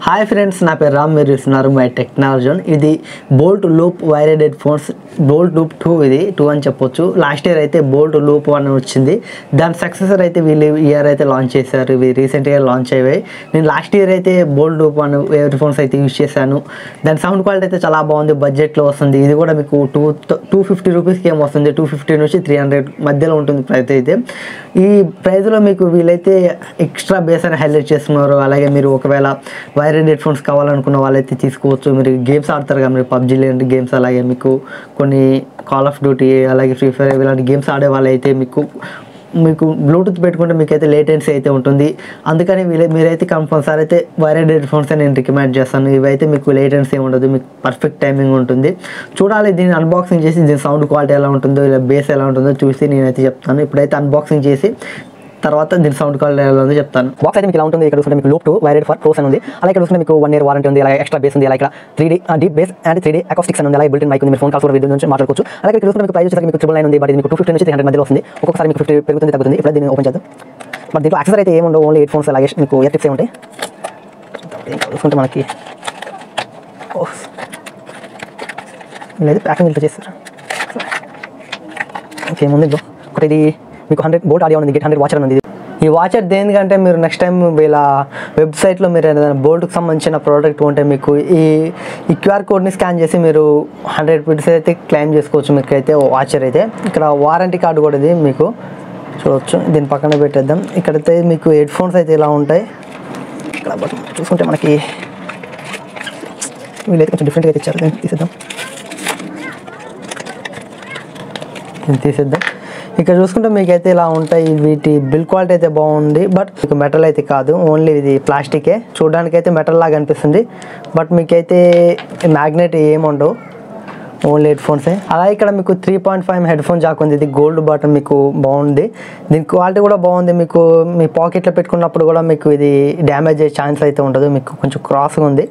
Hi friends, నా పేరు రామ్. మీరు చూస్తున్నారు మై టెక్నాలజీ. ఇది Boult loop wired headphones Boult loop 2. ఇది 2 అని చెప్పొచ్చు. లాస్ట్ ఇయర్ అయితే బోల్ట్ లూప్ 1 వచ్చింది. దాని సక్సెసర్ అయితే వీళ్ళు ఇయర్ అయితే లాంచ్ చేశారు. ఇవి రీసెంట్గా లాంచ్ అయ్యాయి. నేను లాస్ట్ ఇయర్ అయితే బోల్ట్ లూప్ 1 ఇయర్ ఫోన్స్ అయితే యూజ్ చేశాను. దాని సౌండ్ క్వాలిటీ అయితే చాలా బాగుంది. బడ్జెట్లో వస్తుంది. ఇది కూడా మీకు 250 రూపీస్కి ఏమో వస్తుంది. 250 నుంచి 300 మధ్యలో ఉంటుంది ప్రైస్ అయితే. ఈ ప్రైస్లో మీకు వీళ్ళైతే ఎక్స్ట్రా బేస్ అని హైలైట్ చేస్తున్నారు. అలాగే మీరు ఒకవేళ వైర్డ్ హెడ్ ఫోన్స్ కావాలనుకున్న వాళ్ళైతే తీసుకోవచ్చు. మీరు గేమ్స్ ఆడతారు కదా, మీరు పబ్జీ లాంటి గేమ్స్, అలాగే మీకు కొన్ని కాల్ ఆఫ్ డ్యూటీ, అలాగే ఫ్రీ ఫైర్ ఇలాంటి గేమ్స్ ఆడే వాళ్ళైతే మీకు బ్లూటూత్ పెట్టుకుంటే మీకైతే లేటెన్సీ అయితే ఉంటుంది. అందుకని మీరైతే కంపల్సరీ అయితే వైర్డ్ హెడ్ ఫోన్స్ నేను రికమెండ్ చేస్తాను. ఇవైతే మీకు లేటెన్సీ ఉండదు, మీకు పర్ఫెక్ట్ టైమింగ్ ఉంటుంది. చూడాలి, దీన్ని అన్బాక్సింగ్ చేసి దీని సౌండ్ క్వాలిటీ ఎలా ఉంటుందో, ఇలా బేస్ ఎలా ఉంటుందో చూసి నేనైతే చెప్తాను. ఇప్పుడైతే అన్బాక్సింగ్ చేసి తర్వాత దీని సౌండ్ క్వాలిటీ ఎలా ఉందో చెప్తాను. బాక్స్ అయితే మీకు ఇలా ఉంటుంది. ఇక్కడ చూసుకుంటే మీకు లూప్ 2 వైర్డ్ ఫర్ ప్రోస్ అని ఉంది. అలాగే ఇక్కడ చూసుకుంటే మీకు 1 year వారంటీ ఉంది. అలాగే ఎక్స్ట్రా బేస్ ఉంది. అలాగే ఇక్కడ 3D deep base and 3D acoustics అని ఉంది. అలాగే బిల్ట్ ఇన్ మైక్ ఉంది. మీరు ఫోన్ కాల్స్ కూడా వీడియో నుంచి మాట్లాడుకోవచ్చు. అలాగే ఇక్కడ చూసుకుంటే మీకు ప్రైస్ వచ్చేసరికి మీకు 999 ఉంది. బట్ ఇది మీకు 250 నుంచి 300 మధ్యలో వస్తుంది. ఒక్కొక్కసారి మీకు 50 పెరుగుతుంది, తగ్గుతుంది. ఇప్పుడు దీన్ని ఓపెన్ చేద్దాం. బట్ దీంట్లో యాక్సెసరీ అయితే ఏముండవు, ఓన్లీ హెడ్ ఫోన్స్ అలాగే మీకు ఇయర్ టిప్స్ ఉంటాయి. చూసుకుంటే మనకి లేదు ప్యాకింగ్ ఇట్లా చేస్తారు. ఇంకేముంది బ్రో, ఒకటి ఇది మీకు 100 బోల్ట్ ఆడియో ఉంది. గెట్ 100 వాచర్ ఉంది. ఈ వాచర్ దేనికంటే మీరు నెక్స్ట్ టైం వీళ్ళ వెబ్సైట్లో మీరు ఏదైనా బోల్ట్కి సంబంధించిన ప్రోడక్ట్ ఉంటే మీకు ఈ QR కోడ్ని స్కాన్ చేసి మీరు 100 రూపీస్ అయితే క్లెయిమ్ చేసుకోవచ్చు. మీకు అయితే వాచర్ అయితే ఇక్కడ వారంటీ కార్డు కూడా ఇది మీకు చూడవచ్చు. దీని పక్కన పెట్టేద్దాం. ఇక్కడైతే మీకు హెడ్ ఫోన్స్ అయితే ఇలా ఉంటాయి. ఇక్కడ చూసుకుంటే మనకి వీళ్ళైతే కొంచెం డిఫరెంట్గా అయితే ఇచ్చారు. దీన్ని తీసేద్దాం. ఇక్కడ చూసుకుంటే మీకైతే ఇలా ఉంటాయి. వీటి బిల్ క్వాలిటీ అయితే బాగుంది. బట్ మీకు మెటల్ అయితే కాదు, ఓన్లీ ఇది ప్లాస్టికే. చూడడానికి అయితే మెటల్ లాగా అనిపిస్తుంది. బట్ మీకైతే మ్యాగ్నెట్ ఏముండవు, ఓన్లీ హెడ్ ఫోన్సే. అలాగే ఇక్కడ మీకు 3.5 హెడ్ ఫోన్ జాక్ ఉంది. ఇది గోల్డ్ బటన్ మీకు బాగుంది. దీని క్వాలిటీ కూడా బాగుంది. మీకు మీ పాకెట్లో పెట్టుకున్నప్పుడు కూడా మీకు ఇది డ్యామేజ్ అయ్యే ఛాన్స్ అయితే ఉండదు. మీకు కొంచెం క్రాస్గా ఉంది.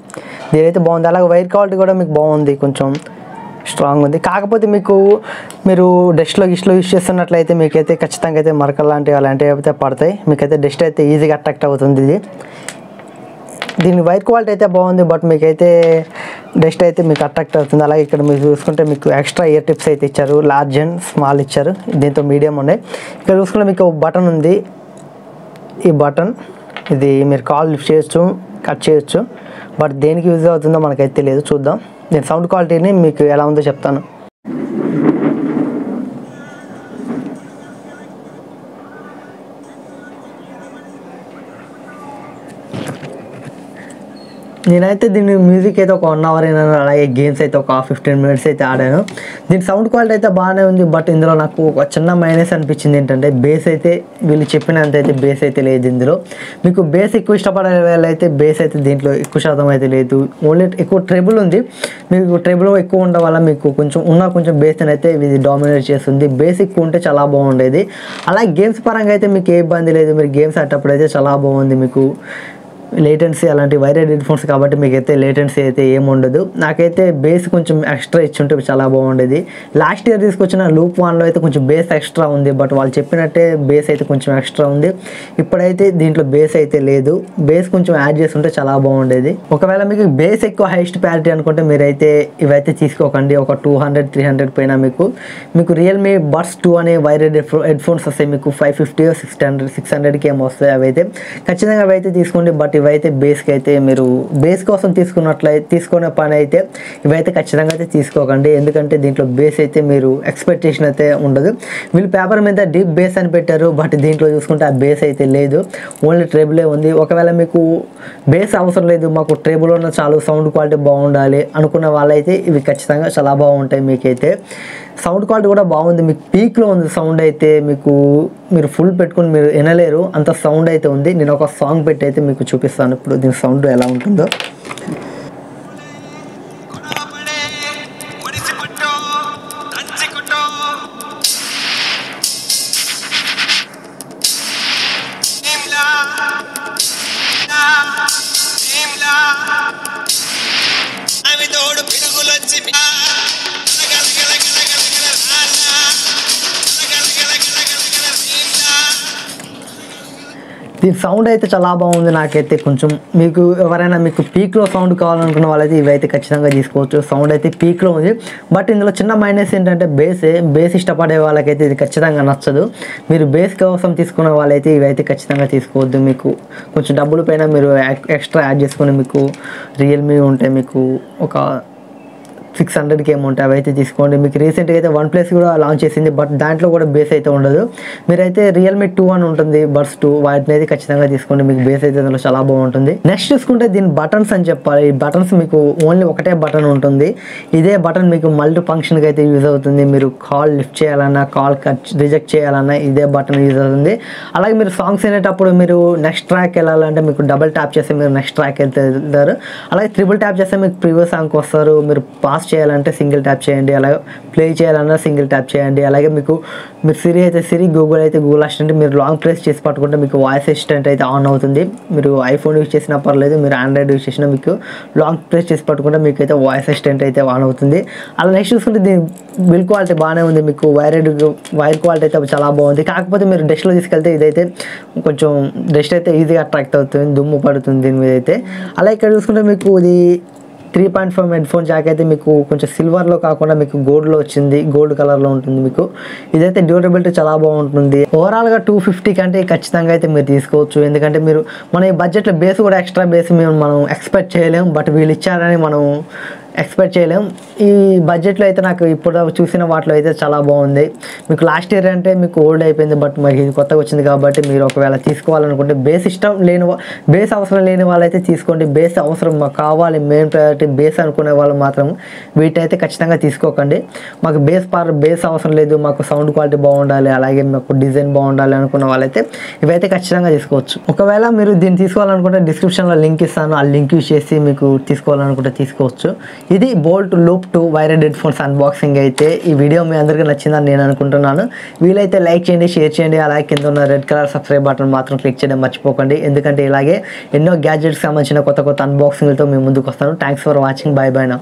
దీనైతే బాగుంది. అలాగే వైర్ క్వాలిటీ కూడా మీకు బాగుంది, కొంచెం స్ట్రాంగ్ ఉంది. కాకపోతే మీరు డస్ట్లో యూస్ చేస్తున్నట్లయితే మీకైతే ఖచ్చితంగా అయితే మరకలు అలాంటివి అయితే పడతాయి. మీకైతే డస్ట్ అయితే ఈజీగా అట్రాక్ట్ అవుతుంది. దీని వైర్ క్వాలిటీ అయితే బాగుంది. బట్ మీకైతే డస్ట్ అయితే మీకు అట్రాక్ట్ అవుతుంది. అలాగే ఇక్కడ మీరు చూసుకుంటే మీకు ఎక్స్ట్రా ఇయర్ టిప్స్ అయితే ఇచ్చారు. లార్జ్ అండ్ స్మాల్ ఇచ్చారు. దీంతో మీడియం ఉన్నాయి. ఇక్కడ చూసుకుంటే మీకు బటన్ ఉంది. ఈ బటన్ ఇది మీరు కాల్ లిఫ్ట్ చేయొచ్చు, కట్ చేయొచ్చు. బట్ దేనికి యూజ్ అవుతుందో మనకైతే తెలియదు. చూద్దాం. నేను సౌండ్ క్వాలిటీని మీకు ఎలా ఉందో చెప్తాను. నేనైతే దీన్ని మ్యూజిక్ అయితే ఒక 1 hour అయినాను. అలాగే గేమ్స్ అయితే ఒక 15 minutes అయితే ఆడాను. దీని సౌండ్ క్వాలిటీ అయితే బాగానే ఉంది. బట్ ఇందులో నాకు ఒక చిన్న మైనస్ అనిపించింది ఏంటంటే బేస్ అయితే వీళ్ళు చెప్పినంత అయితే బేస్ అయితే లేదు. ఇందులో మీకు బేస్ ఎక్కువ ఇష్టపడే వాళ్ళైతే బేస్ అయితే దీంట్లో ఎక్కువ శాతం అయితే లేదు. ఓన్లీ ఎక్కువ ట్రెబుల్ ఉంది. మీకు ట్రెబుల్ ఎక్కువ ఉండడం వల్ల మీకు కొంచెం బేస్ అయితే ఇది డామినేట్ చేస్తుంది. బేస్ ఎక్కువ ఉంటే చాలా బాగుండేది. అలాగే గేమ్స్ పరంగా అయితే మీకు ఏ ఇబ్బంది లేదు. మీరు గేమ్స్ ఆడేటప్పుడు అయితే చాలా బాగుంది. మీకు లేటెన్సీ అలాంటి వైర్డ్ హెడ్ ఫోన్స్ కాబట్టి మీకైతే లేటెన్సీ అయితే ఏముండదు. నాకైతే బేస్ కొంచెం ఎక్స్ట్రా ఇచ్చుంటే చాలా బాగుండేది. లాస్ట్ ఇయర్ తీసుకొచ్చిన లూప్ 1లో అయితే కొంచెం బేస్ ఎక్స్ట్రా ఉంది. బట్ వాళ్ళు చెప్పినట్టే బేస్ అయితే కొంచెం ఎక్స్ట్రా ఉంది. ఇప్పుడైతే దీంట్లో బేస్ అయితే లేదు. బేస్ కొంచెం యాడ్ చేస్తుంటే చాలా బాగుండేది. ఒకవేళ మీకు బేస్ ఎక్కువ హైయెస్ట్ ప్యారిటీ అనుకుంటే మీరైతే ఇవైతే తీసుకోకండి. ఒక 200-300 పైన మీకు రియల్మీ బడ్స్ 2 అనే వైర్డ్ హెడ్ ఫోన్స్ వస్తాయి. మీకు 550 600కి ఏమో వస్తాయి. అవైతే ఖచ్చితంగా అవైతే తీసుకోండి. బట్ ఇవైతే బేస్కి అయితే మీరు బేస్ కోసం తీసుకునే పని అయితే ఇవైతే ఖచ్చితంగా అయితే తీసుకోకండి. ఎందుకంటే దీంట్లో బేస్ అయితే మీరు ఎక్స్పెక్టేషన్ అయితే ఉండదు. వీళ్ళు పేపర్ మీద డీప్ బేస్ అని పెట్టారు. బట్ దీంట్లో చూసుకుంటే ఆ బేస్ అయితే లేదు, ఓన్లీ ట్రేబులే ఉంది. ఒకవేళ మీకు బేస్ అవసరం లేదు, మాకు ట్రేబుల్ ఉన్న చాలు, సౌండ్ క్వాలిటీ బాగుండాలి అనుకున్న వాళ్ళైతే ఇవి ఖచ్చితంగా చాలా బాగుంటాయి. మీకైతే సౌండ్ క్వాలిటీ కూడా బాగుంది. మీకు పీక్లో ఉంది సౌండ్ అయితే. మీరు ఫుల్ పెట్టుకుని మీరు వినలేరు అంత సౌండ్ అయితే ఉంది. నేను ఒక సాంగ్ పెట్టి అయితే మీకు చూపిస్తాను ఇప్పుడు దీని సౌండ్ ఎలా ఉంటుందో. దీని సౌండ్ అయితే చాలా బాగుంది. నాకైతే కొంచెం మీకు ఎవరైనా మీకు పీక్లో సౌండ్ కావాలనుకున్న వాళ్ళైతే ఇవైతే ఖచ్చితంగా తీసుకోవచ్చు. సౌండ్ అయితే పీక్లో ఉంది. బట్ ఇందులో చిన్న మైనస్ ఏంటంటే బేస్ ఇష్టపడే వాళ్ళకైతే ఇది ఖచ్చితంగా నచ్చదు. మీరు బేస్ కోసం తీసుకునే వాళ్ళైతే ఇవైతే ఖచ్చితంగా తీసుకోవద్దు. మీకు కొంచెం డబ్బుల పైన మీరు ఎక్స్ట్రా యాడ్ చేసుకొని మీకు రియల్మీ ఉంటే మీకు ఒక 600కి ఏమో ఉంటాయి, అవి అయితే తీసుకోండి. మీకు రీసెంట్గా అయితే OnePlus కూడా లాంచ్ చేసింది, బట్ దాంట్లో కూడా బేస్ అయితే ఉండదు. మీరైతే రియల్మీ 2 అని ఉంటుంది, బడ్స్ 2, వాటిని అయితే ఖచ్చితంగా తీసుకోండి. మీకు బేస్ అయితే అందులో చాలా బాగుంటుంది. నెక్స్ట్ చూసుకుంటే దీని బటన్స్ అని చెప్పాలి. ఈ బటన్స్ మీకు ఓన్లీ ఒకటే బటన్ ఉంటుంది. ఇదే బటన్ మీకు మల్టీ ఫంక్షన్కి అయితే యూజ్ అవుతుంది. మీరు కాల్ లిఫ్ట్ చేయాలన్నా, కాల్ రిజెక్ట్ చేయాలన్నా ఇదే బటన్ యూజ్ అవుతుంది. అలాగే మీరు సాంగ్స్ వినేటప్పుడు మీరు నెక్స్ట్ ట్రాక్ వెళ్ళాలంటే మీకు డబుల్ ట్యాప్ చేస్తే మీరు నెక్స్ట్ ట్రాక్ వెళ్తారు. అలాగే ట్రిపుల్ ట్యాప్ చేస్తే మీకు ప్రీవియస్ సాంగ్కి వస్తారు. మీరు పాస్ చేయాలంటే సింగిల్ ట్యాప్ చేయండి. అలాగే ప్లే చేయాలన్నా సింగిల్ ట్యాప్ చేయండి. అలాగే మీరు సిరి అయితే సిరి, గూగుల్ అయితే గూగుల్ అసిస్టెంట్ మీరు లాంగ్ ప్రెస్ చేసి పట్టుకుంటే మీకు వాయిస్ అసిస్టెంట్ అయితే ఆన్ అవుతుంది. మీరు ఐఫోన్ యూజ్ చేసినా పర్లేదు, మీరు ఆండ్రాయిడ్ యూజ్ చేసినా మీకు లాంగ్ ప్రెస్ చేసి పట్టుకుంటే మీకు అయితే వాయిస్ అసిస్టెంట్ అయితే ఆన్ అవుతుంది. అలా నెక్స్ట్ చూసుకుంటే దీని బిల్డ్ క్వాలిటీ బాగానే ఉంది. మీకు వైర్ క్వాలిటీ అయితే చాలా బాగుంది. కాకపోతే మీరు డస్ట్లో తీసుకెళ్తే ఇదైతే కొంచెం డస్ట్ అయితే ఈజీగా అట్రాక్ట్ అవుతుంది, దుమ్ము పడుతుంది దీని మీద అయితే. అలా ఇక్కడ చూసుకుంటే మీకు ఇది 3.5 హెడ్ఫోన్ జాక్ అయితే మీకు కొంచెం సిల్వర్లో కాకుండా మీకు గోల్డ్లో వచ్చింది, గోల్డ్ కలర్లో ఉంటుంది. మీకు ఇదైతే డ్యూరబిలిటీ చాలా బాగుంటుంది. ఓవరాల్గా 250 కంటే ఖచ్చితంగా అయితే మీరు తీసుకోవచ్చు. ఎందుకంటే మీరు మన ఈ బడ్జెట్లో బేస్ కూడా ఎక్స్ట్రా బేస్ మనం ఎక్స్పెక్ట్ చేయలేం, బట్ వీళ్ళు ఇచ్చారని మనం ఎక్స్పెక్ట్ చేయలేం. ఈ బడ్జెట్లో అయితే నాకు ఇప్పుడు చూసిన వాటిలో అయితే చాలా బాగుంది. మీకు లాస్ట్ ఇయర్ అంటే మీకు ఓల్డ్ అయిపోయింది, బట్ మాకు ఇది కొత్తగా వచ్చింది కాబట్టి మీరు ఒకవేళ తీసుకోవాలనుకుంటే బేస్ అవసరం లేని వాళ్ళైతే తీసుకోండి. బేస్ అవసరం మాకు కావాలి, మెయిన్ ప్రయారిటీ బేస్ అనుకునే వాళ్ళు మాత్రం వీటైతే ఖచ్చితంగా తీసుకోకండి. మాకు బేస్ అవసరం లేదు, మాకు సౌండ్ క్వాలిటీ బాగుండాలి, అలాగే మాకు డిజైన్ బాగుండాలి అనుకున్న వాళ్ళైతే ఇవైతే ఖచ్చితంగా తీసుకోవచ్చు. ఒకవేళ మీరు దీన్ని తీసుకోవాలనుకుంటే డిస్క్రిప్షన్లో లింక్ ఇస్తాను, ఆ లింక్ యూజ్ చేసి మీకు తీసుకోవాలనుకుంటే తీసుకోవచ్చు. ఇది Boult loop 2 wired headphones unboxing అయితే. ఈ వీడియో మీ అందరికీ నచ్చిందని నేను అనుకుంటున్నాను. వీలైతే లైక్ చేయండి, షేర్ చేయండి, అలాగే కింద ఉన్న రెడ్ కలర్ సబ్స్క్రైబ్ బటన్ మాత్రం క్లిక్ చేయడం మర్చిపోకండి. ఎందుకంటే ఇలాగే ఎన్నో గ్యాడ్జెట్స్కి సంబంధించిన కొత్త అన్బాక్సింగ్లతో మేము ముందుకు వస్తాను. Thanks for watching. By by నా.